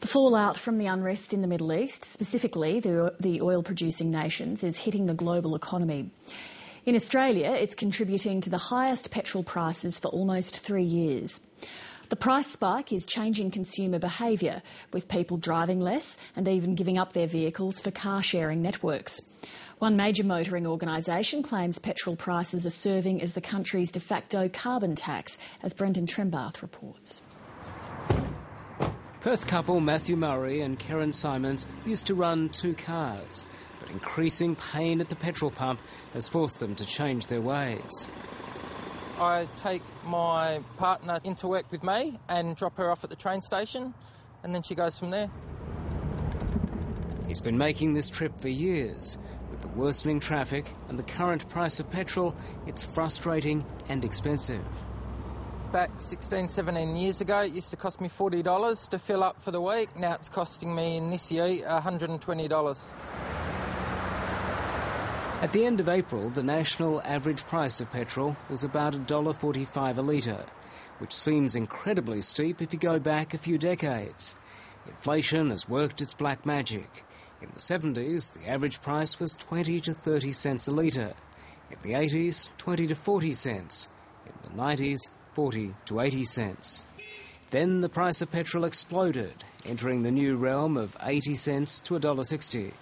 Fallout from the unrest in the Middle East, specifically the oil-producing nations, is hitting the global economy. In Australia, it's contributing to the highest petrol prices for almost 3 years. The price spike is changing consumer behaviour, with people driving less and even giving up their vehicles for car-sharing networks. One major motoring organisation claims petrol prices are serving as the country's de facto carbon tax, as Brendan Trembath reports. Perth couple Matthew Murray and Karen Simons used to run 2 cars, but increasing pain at the petrol pump has forced them to change their ways. I take my partner into work with me and drop her off at the train station, and then she goes from there. He's been making this trip for years. With the worsening traffic and the current price of petrol, it's frustrating and expensive. Back 16, 17 years ago, it used to cost me $40 to fill up for the week. Now it's costing me in this year $120. At the end of April, the national average price of petrol was about $1.45 a litre, which seems incredibly steep if you go back a few decades. Inflation has worked its black magic. In the 70s, the average price was 20 to 30 cents a litre. In the 80s, 20 to 40 cents. In the 90s, 40 to 80 cents. Then the price of petrol exploded, entering the new realm of 80 cents to $1.60.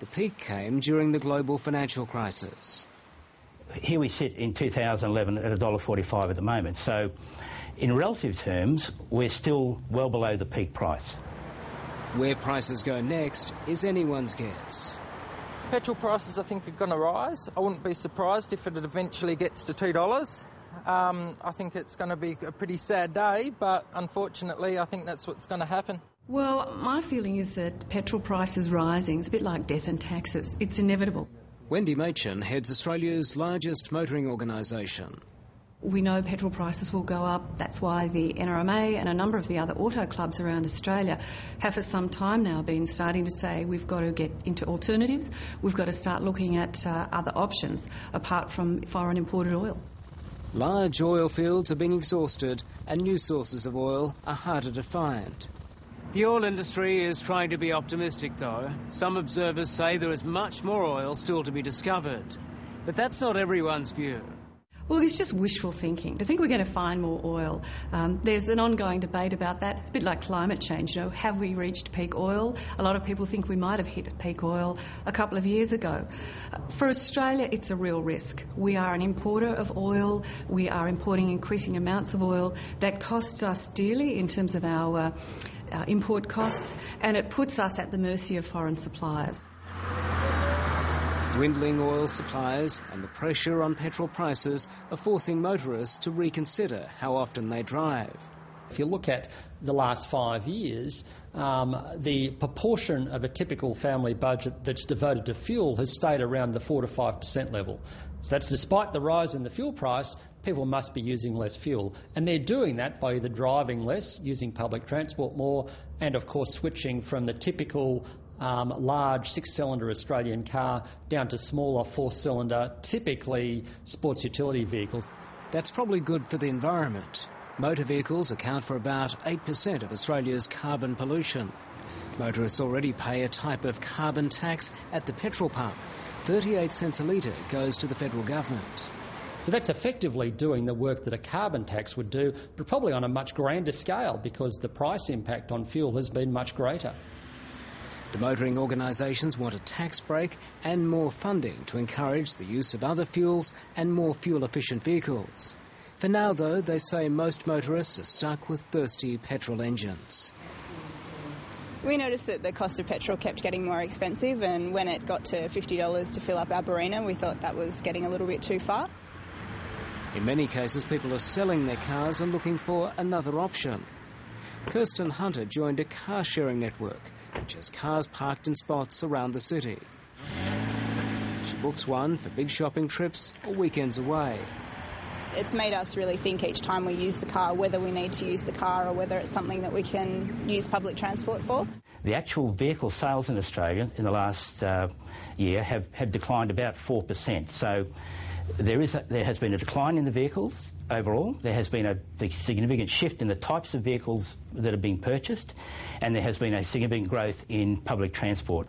The peak came during the global financial crisis. Here we sit in 2011 at $1.45 at the moment, so in relative terms we're still well below the peak price. Where prices go next is anyone's guess. Petrol prices, I think, are going to rise. I wouldn't be surprised if it eventually gets to $2. I think it's going to be a pretty sad day, but unfortunately I think that's what's going to happen. Well, my feeling is that petrol prices rising is a bit like death and taxes. It's inevitable. Wendy Machin heads Australia's largest motoring organisation. We know petrol prices will go up. That's why the NRMA and a number of the other auto clubs around Australia have for some time now been starting to say we've got to get into alternatives. We've got to start looking at other options apart from foreign imported oil. Large oil fields are being exhausted and new sources of oil are harder to find. The oil industry is trying to be optimistic, though. Some observers say there is much more oil still to be discovered. But that's not everyone's view. Well, it's just wishful thinking to think we're going to find more oil. There's an ongoing debate about that, a bit like climate change. You know, have we reached peak oil? A lot of people think we might have hit peak oil a couple of years ago. For Australia, it's a real risk. We are an importer of oil. We are importing increasing amounts of oil. That costs us dearly in terms of our import costs, and it puts us at the mercy of foreign suppliers. Dwindling oil supplies and the pressure on petrol prices are forcing motorists to reconsider how often they drive. If you look at the last 5 years, the proportion of a typical family budget that's devoted to fuel has stayed around the 4 to 5% level. So that's despite the rise in the fuel price, people must be using less fuel. And they're doing that by either driving less, using public transport more, and of course switching from the typical large 6-cylinder Australian car down to smaller 4-cylinder, typically sports utility vehicles. That's probably good for the environment. Motor vehicles account for about 8% of Australia's carbon pollution. Motorists already pay a type of carbon tax at the petrol pump. 38 cents a litre goes to the federal government. So that's effectively doing the work that a carbon tax would do, but probably on a much grander scale because the price impact on fuel has been much greater. The motoring organisations want a tax break and more funding to encourage the use of other fuels and more fuel-efficient vehicles. For now, though, they say most motorists are stuck with thirsty petrol engines. We noticed that the cost of petrol kept getting more expensive, and when it got to $50 to fill up our Barina, we thought that was getting a little bit too far. In many cases, people are selling their cars and looking for another option. Kirsten Hunter joined a car-sharing network, which has cars parked in spots around the city. She books one for big shopping trips or weekends away. It's made us really think each time we use the car whether we need to use the car or whether it's something that we can use public transport for. The actual vehicle sales in Australia in the last year have declined about 4%. So there has been a decline in the vehicles, overall. There has been a significant shift in the types of vehicles that are being purchased, and there has been a significant growth in public transport.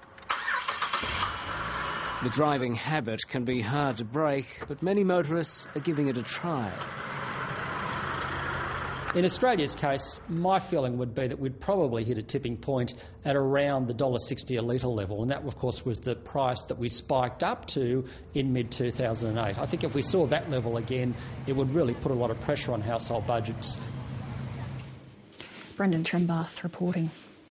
The driving habit can be hard to break, but many motorists are giving it a try. In Australia's case, my feeling would be that we'd probably hit a tipping point at around the $1.60 a litre level, and that, of course, was the price that we spiked up to in mid-2008. I think if we saw that level again, it would really put a lot of pressure on household budgets. Brendan Trembath reporting.